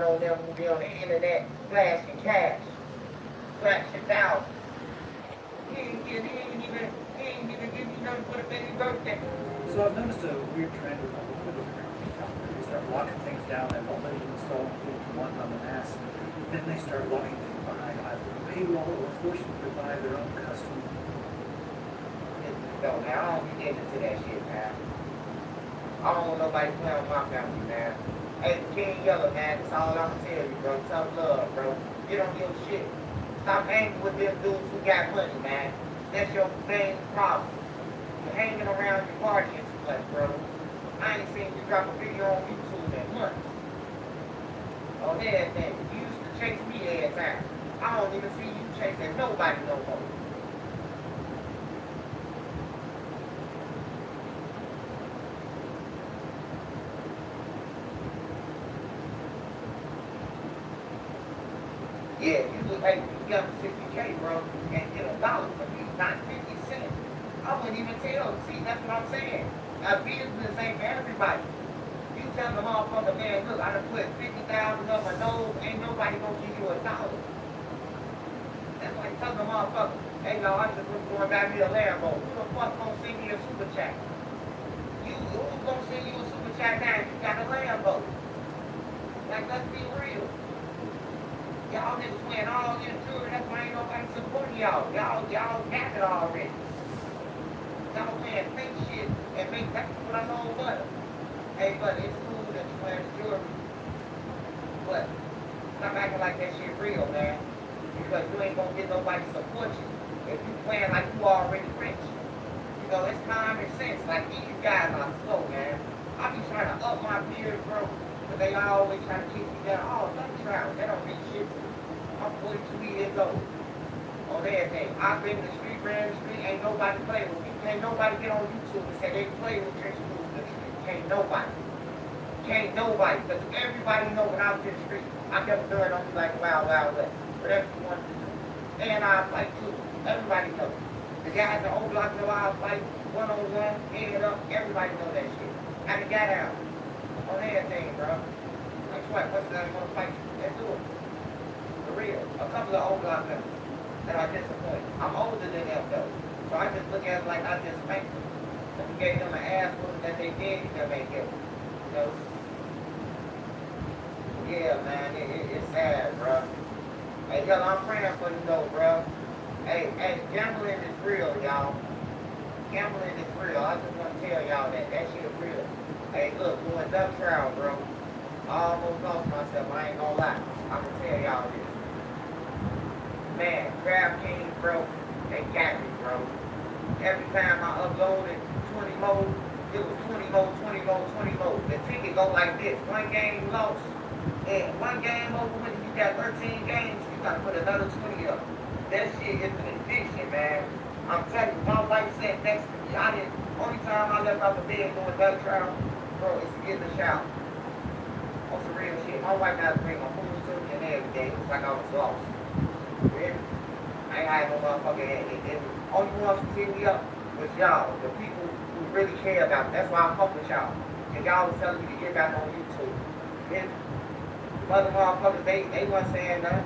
on them who be on the internet flashing cash, flashing thousands. He ain't even give me nothing for the baby birthday. So I've noticed a weird trend with a lot of different companies out there. They start locking things down and won't let you install one on the mass. Then they start locking things behind either a paywall or forcing you to buy their own custom. No, man, I don't be getting into that shit, man. I don't want nobody playing with my family, man. Hey, King Yellow, man, that's all I'm gonna tell you, bro. Tough love, bro. You don't give a shit. Stop hanging with them dudes who got money, man. That's your main problem. You're hanging around your partying too much, bro. I ain't seen you drop a video on YouTube in months. On everything. You used to chase me every time. I don't even see you chasing nobody no more. Yeah, you look like you got 60K, bro, and get $1 for me, not 50 cents. I wouldn't even tell. See, that's what I'm saying. Now, business ain't for everybody. You tell the motherfucker, man, look, I done put 50,000 up my nose, ain't nobody gonna give you $1. That's like telling the motherfucker, hey, no, I just was going back me a Lambo. Who the fuck gonna send me a super chat? Who's gonna send you a super chat now if you got a Lambo? Like, let's be real. Y'all niggas went all in jewelry, that's why ain't nobody supporting y'all. Y'all got it already. Y'all playing fake shit and make that's what I know butter. Hey, but it's cool that you wearing the jewelry. But stop acting like that shit real, man. Because you ain't gonna get nobody to support you if you playing like you already rich. You know, it's common sense. Like these guys are slow, man. I be trying to up my beard, bro. But they always try to keep me down. Oh, don't try. That don't mean shit to me. I'm 42 years old. On everything. I've been in the street, ran the street, ain't nobody play with me. Can't nobody get on YouTube and say they play with Trench Moves in the street. Can't nobody. Can't nobody. Because everybody know when I was in the street, I kept doing on me like Wild Wild West. Whatever you want to do. And I fight too. Everybody knows. The guys in old block know I fight one-on-one, head up. Everybody know that shit. I done got out. On everything, bro. That's what. What's that gonna fight you? Let's do it. For real. A couple of old block members that are disappointed. I'm older than them though. So I just look at it like I just spanked them. If you gave them an ass whooping that they did, them ain't get it. You know? Yeah, man, it's sad, bro. Hey, yo, I'm praying for you though, bro. Hey, gambling is real, y'all. Gambling is real. I just want to tell y'all that. That shit is real. Hey, look, doing duck trial, bro. I almost lost myself. I ain't gonna lie. I'm gonna tell y'all this. Man, DraftKings, bro, they got me, bro. Every time I uploaded 20 low, it was 20 low, 20 low, 20 low. The ticket go like this. One game lost. And one game over with, you got 13 games, you gotta put another 20 up. That shit is an addiction, man. I'm telling you, my wife sat next to me. Only time I left out the bed doing duck trial, bro, is to get in the shower. On some real shit. My wife had to bring my food to me and everything. It was like I was lost. Really? I ain't had no motherfucking head. Only ones who pick me up was y'all, the people who really care about me. That's why I fuck with y'all. And y'all was telling me to get back on YouTube. Then, mother motherfuckers, they wasn't saying nothing.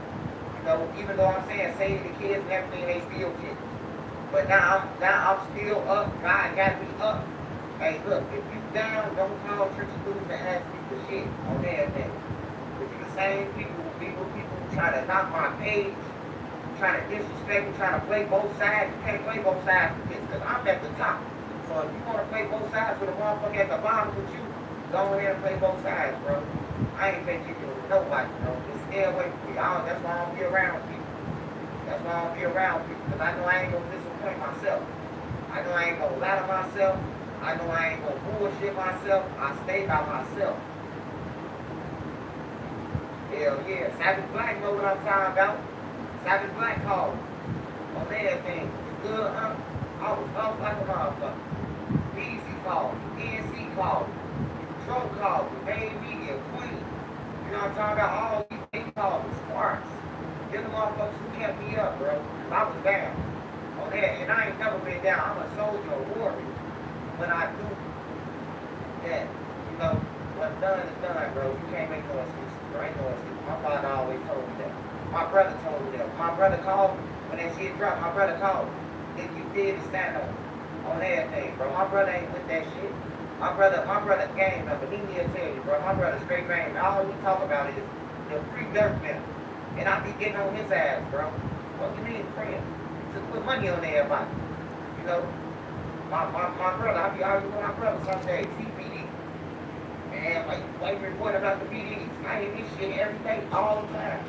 You know, even though I'm saying save the kids and everything, they still get. But now I'm still up. God got me up. Hey, look, if you down, don't call Church of Blues and ask me for shit on everything. But you the same people who try to knock my page, trying to disrespect me, trying to play both sides. You can't play both sides with this, because I'm at the top. So if you want to play both sides with a motherfucker at the bottom with you, go ahead and play both sides, bro. I ain't taking you with nobody, bro. Just stay away from me. That's why I don't be around people. That's why I don't be around people, because I know I ain't gonna disappoint myself. I know I ain't gonna lie to myself. I know I ain't gonna bullshit myself. I stay by myself. Hell yeah. Savage Black know what I'm talking about. Savage Black called me. On everything. You good, huh? I was off like a motherfucker. Easy called me. NC called me. Tro called me. Bay Media, Queen. You know what I'm talking about? All these they called me. Sparks. They're the motherfuckers who kept me up, bro. I was down. On that. And I ain't never been down. I'm a soldier, a warrior. When I do that, you know, what's done is done, bro. You can't make no excuses. Bro, I know it's my father always told me that. My brother told me that. My brother called me when that shit dropped. My brother called me. Then you did stand on everything, bro. My brother ain't with that shit. My brother game number. He need to tell you, bro. My brother straight game. All he talk about is the free government. And I be getting on his ass, bro. What you mean, friend? To put money on everybody. You know? My brother, I be arguing with my brother some days. CPD. And like reporting about the PDs. I hear this shit every day, all the time.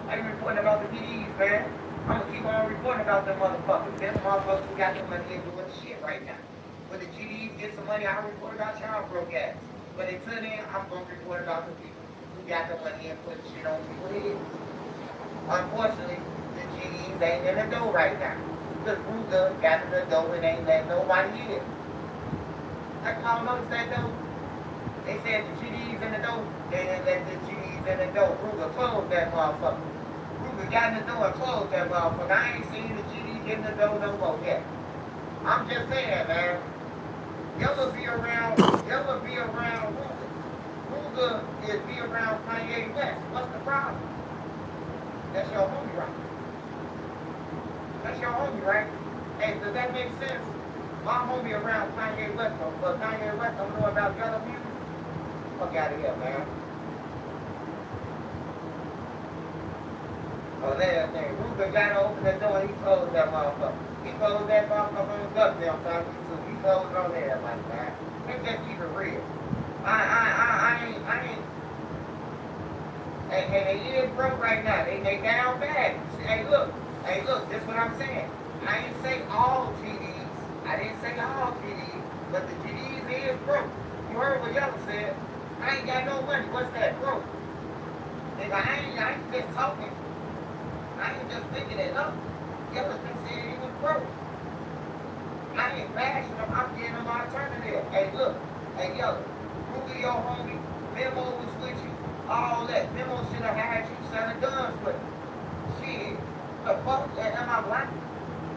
I ain't reporting about the PDs, man. I'm gonna keep on reporting about them motherfuckers. Them motherfuckers who got their money and doing shit right now. When the GDs get some money, I report about y'all broke ass. But until then, I'm gonna report about the people who got their money and put shit on people's heads. Unfortunately, the GDs ain't in the dough right now. Because Ruger got in the dough and ain't letting nobody in. Like, y'all notice that though? They said the GDs in the dough. They didn't let the GDs in the dough. Ruger closed that motherfucker. Ruger got in the door and closed that motherfucker. I ain't seen the GDs in the dough no more yet. I'm just saying, man. Y'all be around Ruger. Ruger is be around Kanye West. What's the problem? That's your homie, right? That's your homie, right? Hey, does that make sense? My homie around Kanye West, but Kanye West don't know about yellow music. Fuck out of here, man. Oh, that thing. Ruger got to open the door and he closed that motherfucker. He closed that motherfucker on goddamn time too. He closed on there like that. Let's just keep it real. I ain't. Hey, they is broke right now. They down bad. Hey, look, this what I'm saying. I didn't say all GDs. I didn't say all GDs, but the GDs is broke. You heard what Yellow said. I ain't got no money. What's that, broke? Nigga, I ain't just talking. I ain't just thinking it up. Yellow been saying he was broke. I ain't bashing him. I'm giving him my alternative. Hey, look. Hey, Yellow. Ruger your homie. Memo was with you. All that. Memo should have had you selling guns with him. Shit. The fuck? Am I black?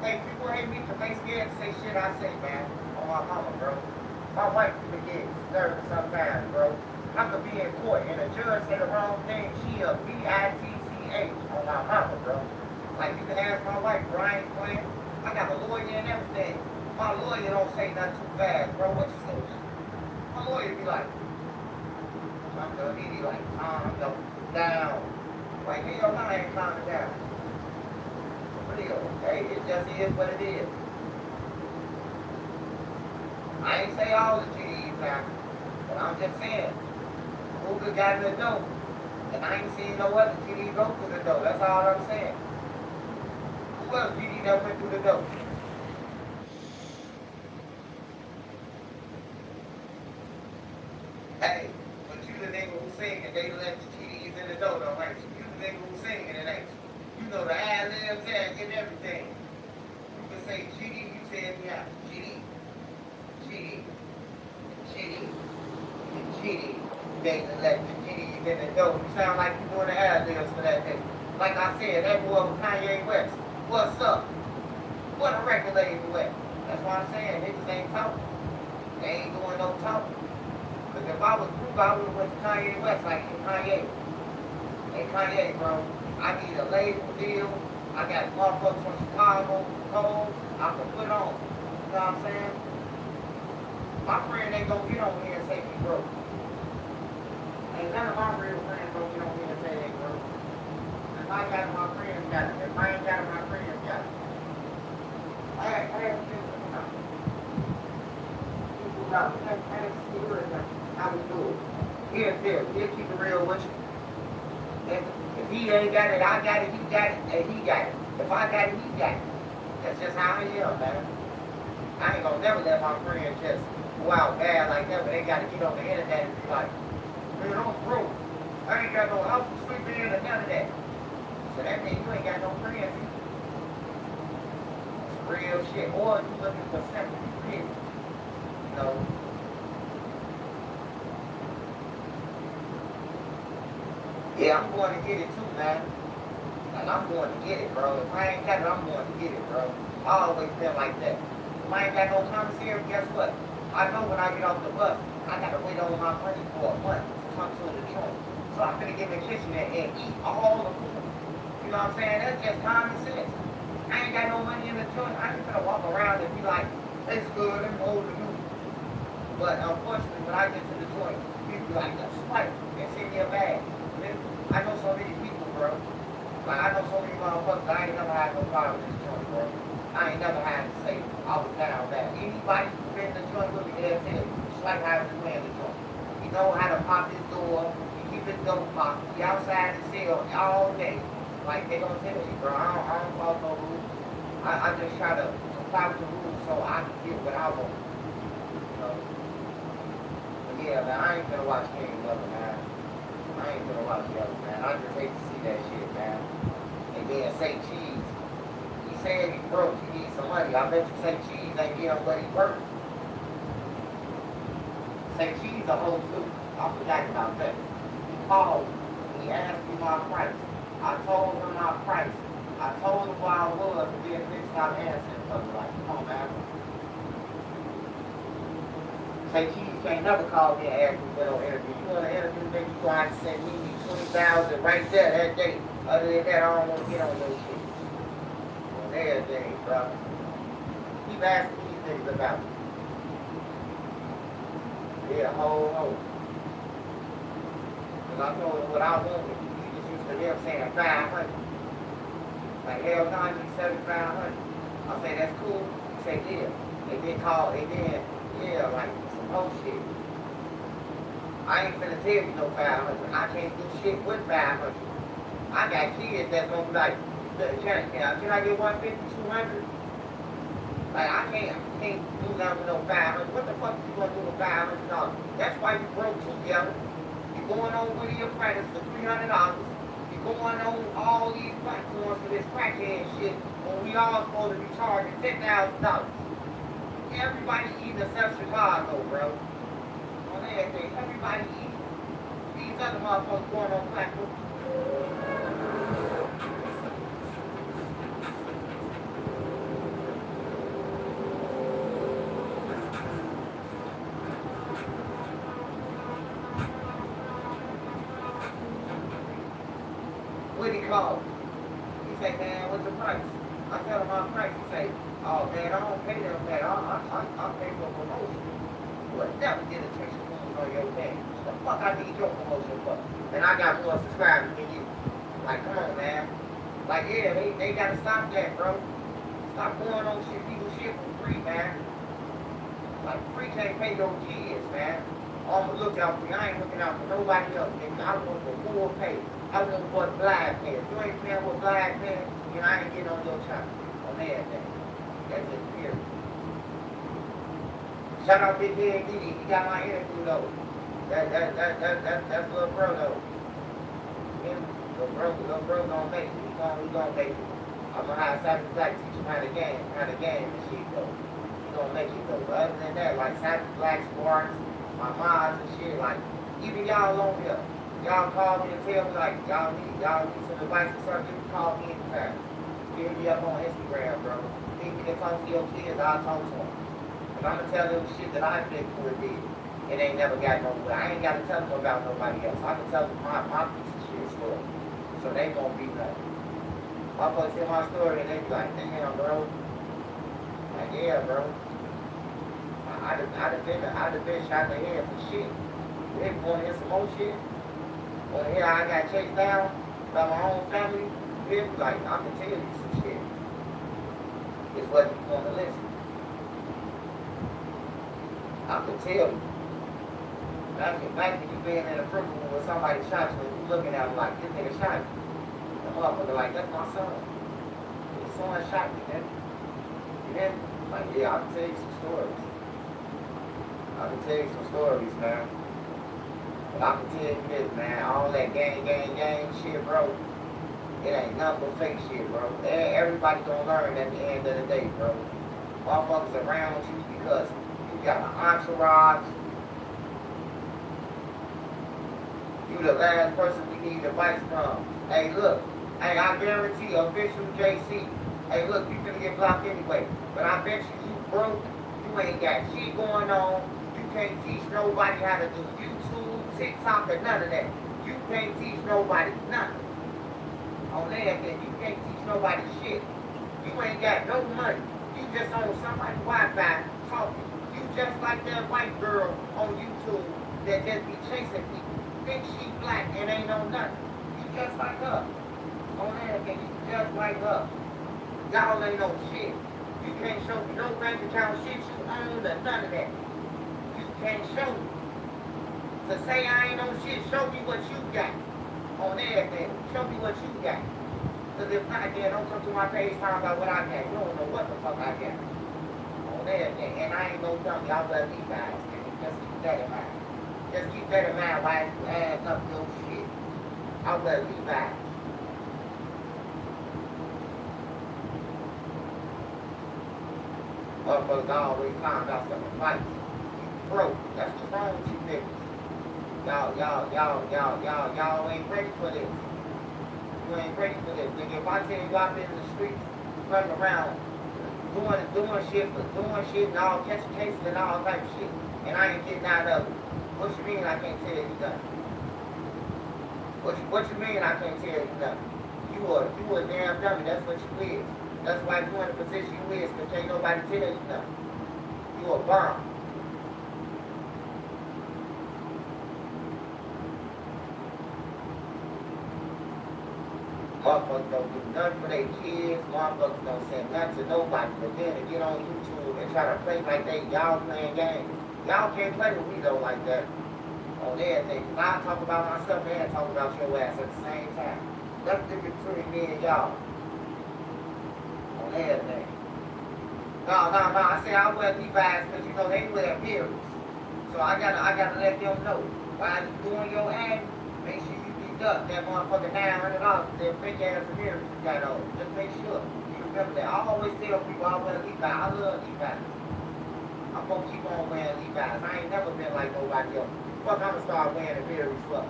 Hey, people hate me because they scared to say shit I say, man. On my mama, bro. My wife even gets nervous sometimes, bro. I could be in court and a judge say the wrong thing. She a B-I-T-C-H on my mama, bro. Like, you can ask my wife, bro, I ain't playing. I got a lawyer and everything. My lawyer don't say nothing too fast, bro. What you say? My lawyer be like, he be like, calm down. Like, hell no, I ain't calming down. Real. Hey, it just is what it is. I ain't say all the GDs now, but I'm just saying, Ruger got in the dough, and I ain't seen no other GD go through the dough. That's all I'm saying. Who else GD that went through the dough? Hey, but you the nigga who sing and they let the GDs in the dough, though, ain't you? You the nigga who sing and it ain't you. You know the ad-libs and everything. You can say GD, you said me out. GD. GD. They let the GDs in the dough. You sound like you doing the ad-libs for that thing. Like I said, that boy was Kanye West. What's up? What a record label with? That's what I'm saying. Niggas ain't talking. They ain't doing no talking. Because if I was Ruger, I would have went to Kanye West like Kanye. Hey, Kanye, bro. I need a label deal. I got motherfuckers from Chicago, Cole, I can put on. You know what I'm saying? My friend ain't gonna get on here and say he broke. Ain't none of my real friends gonna get on here and say they broke. If I got it, my friends got it. If I ain't got it, my friends got it. Alright, let's see how we do it. He'll keep it real with you. If he ain't got it, I got it, he got it, and he got it. If I got it, he got it. That's just how I am, man. I ain't gonna never let my friends just go out bad like that, but they gotta get on the internet and be like, man, I'm broke. I ain't got no house to sleep in or none of that. So that means you ain't got no friends. It's real shit. Or you looking for sympathy, really. You know. Yeah, I'm going to get it too, man. Like, I'm going to get it, bro. If I ain't got it, I'm going to get it, bro. I always been like that. If I ain't got no commissary, guess what? I know when I get off the bus, I got to wait on my money for a month to come to the joint. So so I'm gonna get in the kitchen and eat all the food. You know what I'm saying? That's just common sense. I ain't got no money in the joint. I ain't gonna walk around and be like, it's good, I'm old to do. But unfortunately, when I get to the joint, people be like, that's swipe and send me a bag. I know so many people, bro. Like, I know so many motherfuckers, I ain't never had no problem in this joint, bro. I ain't never had to say, I was down bad. Anybody who's been in the joint with me, they'll tell you, it's like having a man in the joint. He know how to pop his door, he keep his door locked, he outside the cell all day. Like, they gonna tell you, bro, I don't follow no rules. I just try to comply with the rules so I can get what I want. You know? But yeah, man, I ain't gonna watch King Mother, man. I ain't gonna watch the other, man. I just hate to see that shit, man. And then say Cheese. He said he broke, he needs some money. I bet you say Cheese ain't getting what he worth. Say Cheese a hoe too. I forgot about that. He called me. He asked me my price. I told him my price. I told him where I was, and then they stopped answering. So like, come on, man. Say Cheese can't never call me and ask me for no interview. You want an interview, then you gonna have to send me 20,000 right there that day. Other than that, I don't want to get on your shit. Well, there's James, bro. Keep asking these things about me. Yeah, ho. Because I told him what I wanted. He just used to them saying 500. Like, hell no, I need 7,500. I say, that's cool. He said, yeah. They did call, they did, yeah, like, some whole shit. I ain't finna tell you no 500. I can't do shit with 500. I got kids that's gonna be like, can I get 150, 200? Like, I can't do nothing with no 500. What the fuck you gonna do with $500? That's why you broke too, yo. You going on with your apprentice for $300. You going on all these platforms for this crackhead shit when we all supposed to be charging $10,000. Everybody eating except Chicago, bro. On everything, everybody eating. These other motherfuckers going on platforms. What he called? He say, man, what's the price? I tell him my price. He say, oh man, I don't pay them that. I'll pay for a promotion. You would never get a text on your page. What the fuck I need your promotion for? And I got more subscribers than you. Like, come on, man. Like, yeah, they gotta stop that, bro. Stop going on people shit for free, man. Like, free can't pay your kids, man. I'ma look out for you. I ain't looking out for nobody else, nigga. I want for full pay. I want what Black man. If you ain't paying with Black man, then I ain't getting on your channel. On everything. That's just period. Shout out Big Head Diddy. He got my interview though. That's little bro though. Him, little bro gonna make it. He gonna make it. I'm gonna have Savage Black teach him how to game and shit though. He gonna make it though. But other than that, like Savage Black Sparks, my mods and shit, like even y'all on here. Y'all call me and tell me like y'all need some advice or something, call me anytime. Hit me up on Instagram, bro. Need me to talk to your kids, I'll talk to them. Cause I'ma tell them shit that I've been through and did. It ain't never got nowhere. I ain't gotta tell them about nobody else. I can tell them my piece of shit story. So they gonna be like, my folks hear my story and they be like, damn, bro. Like, yeah, bro. I'd have been shot in the head for shit. They want to hear some more shit. Well, here I got chased down by my own family. They be like, I can tell you some shit. It's what you want to listen. I can tell you. Back when you being in a prison with somebody shot you and you looking at him like, this nigga shot you. The motherfucker like, that's my son. His son shot me, man. You know? Like, yeah, I can tell you some stories. I can tell you some stories, man. But I can tell you this, man. All that gang shit, bro. It ain't nothing but fake shit, bro. Everybody gonna learn at the end of the day, bro. Motherfuckers around you because you got an entourage. You the last person we need advice from. Hey, look. Hey, I guarantee official JC. Hey, look, you finna get blocked anyway. But I bet you broke. You ain't got shit going on. You can't teach nobody how to do YouTube, TikTok, or none of that. You can't teach nobody nothing. On that, then you can't teach nobody shit. You ain't got no money. You just on somebody's Wi-Fi talking. You just like that white girl on YouTube that just be chasing people. Think she black and ain't know nothing. You just like her. On that, then you just like her. Y'all ain't no shit. You can't show me no bank account shit you own or none of that. You can't show me. To say I ain't no shit, show me what you got. On everything. Show me what you got. Because if not, then don't come to my page talking about what I got. You don't know what the fuck I got. On everything. And I ain't no dumb. Y'all better leave guys. Just keep that in mind. Just keep that in mind while you add up your shit. I better leave guys. Motherfuckers always found out something fights. You broke. That's what's wrong with you niggas. Y'all ain't ready for this. You ain't ready for this. Nigga, if I tell you I've been in the streets, running around, doing shit and all, catching cases and all type of shit, and I ain't getting out of it. What you mean I can't tell you nothing? What you mean I can't tell you nothing? You a damn dummy, that's what you is. That's why you in the position you is, because can't nobody tell you nothing. You a bomb. Motherfuckers don't do nothing for their kids. Motherfuckers don't send nothing to nobody. But then to get on YouTube and try to play like y'all playing games. Y'all can't play with me though like that. On everything. If I talk about myself and talk about your ass at the same time. That's the difference between me and y'all. On everything. No. I say I wear Levi's because you know they wear periods. So I gotta let them know. While you doing your ass, make sure you up that motherfucking $900 that fake ass appearance you got on. Just make sure you remember that. I always tell people I wear Levi's. I love Levi's. I'm gonna keep on wearing Levi's. I ain't never been like nobody else. Fuck, I'm gonna start wearing a Berries fuck.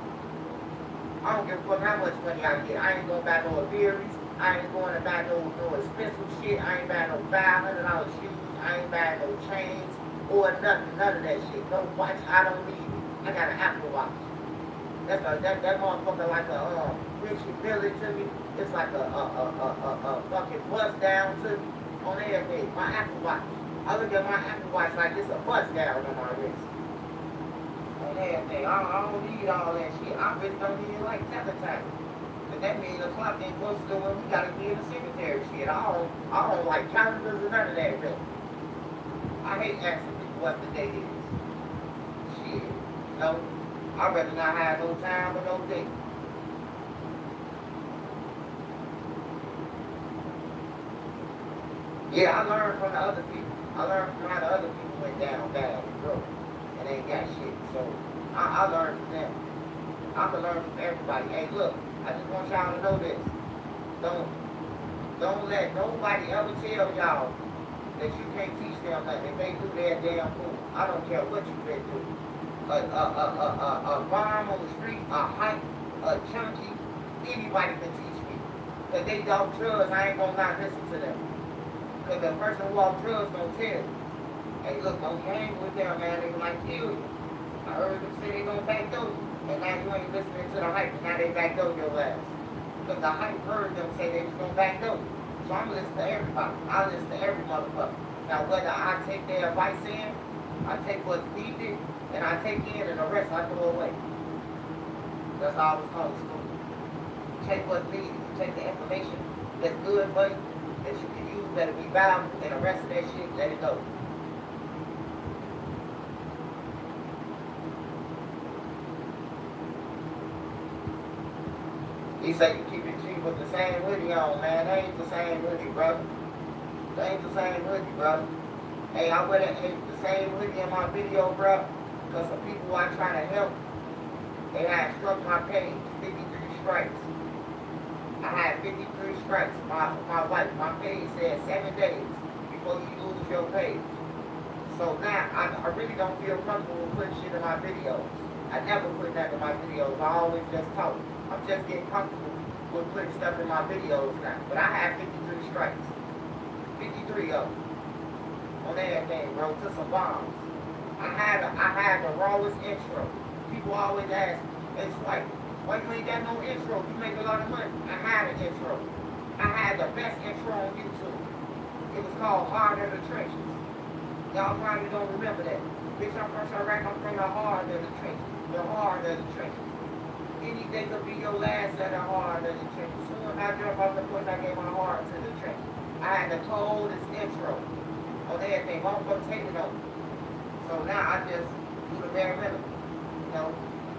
I don't give a fuck how much money I get. I ain't gonna buy no Berries. I ain't going to buy no expensive shit. I ain't buying no $500 shoes. I ain't buying no chains or nothing. None of that shit. No watch. I don't need it. I got an Apple Watch. That motherfucker like a Richie Billy to me. It's like a fucking bust down to me on everything. My Apple Watch. I look at my Apple Watch like it's a bust down on my wrist. On everything. I don't need all that shit. I really don't need it like teletype. But that means the clock ain't supposed to do when we gotta be in the cemetery shit. I don't like calendars or none of that really. I hate asking people what the date is. Shit. You know? I'd rather not have no time or no date. Yeah, I learned from the other people. I learned from how the other people went down bad and broke and ain't got shit. So I learned from them. I can learn from everybody. Hey, look, I just want y'all to know this. Don't let nobody ever tell y'all that you can't teach them nothing. If they do their damn fool, I don't care what you been through. A bomb on the street, a hype, a junkie, anybody can teach me. Because they dog drugs, I ain't gonna not listen to them. Because the person who walk drugs gonna tell you, hey look, don't hang with them, man, they might kill you. I heard them say they gonna backdoor you. And now you ain't listening to the hype, and now they backdoor your ass. Because the hype heard them say they was gonna backdoor you. So I'm gonna listen to everybody. I listen to every motherfucker. Now whether I take their advice in, I take what's needed, and I take in, and the rest I throw away. That's all I was called school. Take what's needed. You take the information that's good for you, that you can use, that'll be valuable, and the rest of that shit, let it go. He said you keep it cheap with the same hoodie on, man. That ain't the same hoodie, brother. That ain't the same hoodie, brother. Hey, I wear the same hoodie in my video, bro. Because the people I try to help, they had struck my page, 53 strikes. I had 53 strikes. My wife, my page said 7 days before you lose your page. So now, I really don't feel comfortable with putting shit in my videos. I never put that in my videos. I always just talk. I'm just getting comfortable with putting stuff in my videos now. But I had 53 strikes. 53 of them. On everything, bro. Took some bombs. I had the rawest intro. People always ask, hey Swipe, Why you ain't got no intro? You make a lot of money. I had an intro. I had the best intro on YouTube. It was called Hard in the Trenches. Y'all probably don't remember that. Bitch, I'm from Iraq, I'm from the heart of the trenches. The heart of the trenches. Anything could be your last at the heart of the trenches. Soon as I jump off the porch, I gave my heart to the trenches. I had the coldest intro on everything. Home from taking over. So now I just do the bare minimum. You know?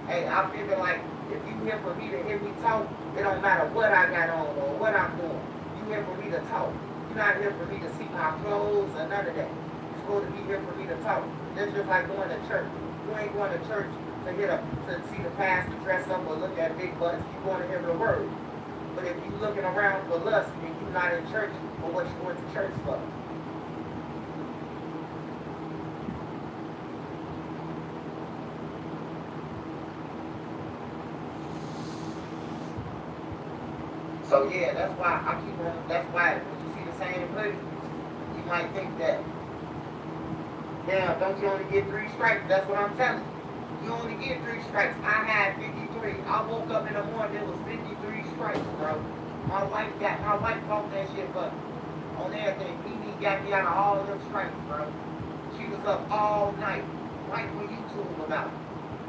Hey, I figure like if you here for me to hear me talk, it don't matter what I got on or what I'm doing. You here for me to talk. You're not here for me to see my clothes or none of that. You're supposed to be here for me to talk. It's just like going to church. You ain't going to church to see the pastor dress up or look at big butts. You're going to hear the word. But if you're looking around for lust and you're not in church, for what you went to church for? So yeah, that's why I keep on. That's why when you see the same hoodie, you might think that, damn, don't you only get 3 strikes? That's what I'm telling you. You only get 3 strikes. I had 53. I woke up in the morning, there was 53 strikes, bro. My wife bought that shit for me. On everything. Mimi got me out of all them strikes, bro. She was up all night, right when YouTube about it.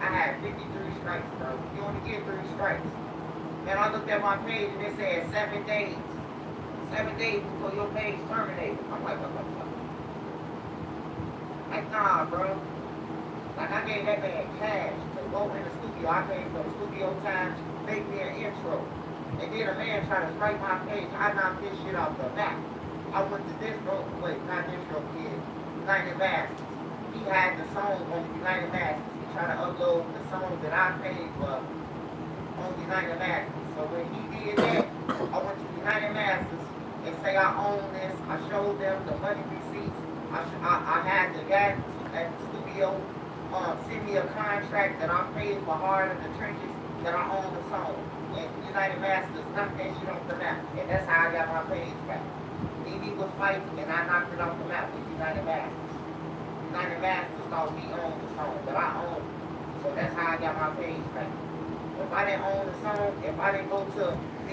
I had 53 strikes, bro. You only get 3 strikes. And I looked at my page and it said 7 days. 7 days before your page terminated. I'm like, what the fuck? Like, nah, bro. Like, I gave that man cash to go in the studio. I paid for the studio time, make me an intro. And then a man tried to strike my page. I knocked this shit off the map. I went to not Distro Kid, United Masters. He had the song on United Masters. He tried to upload the songs that I paid for on United Masters. So when he did that, I went to United Masters and say I own this. I showed them the money receipts. I had the guy at the studio send me a contract that I paid for Hard in the Trenches that I own the song. And United Masters knocked that shit off the map. And that's how I got my page back. DB was fighting and I knocked it off the map with United Masters. United Masters thought he owned the song, but I owned it. So that's how I got my page back. If I didn't own the song, if I didn't go to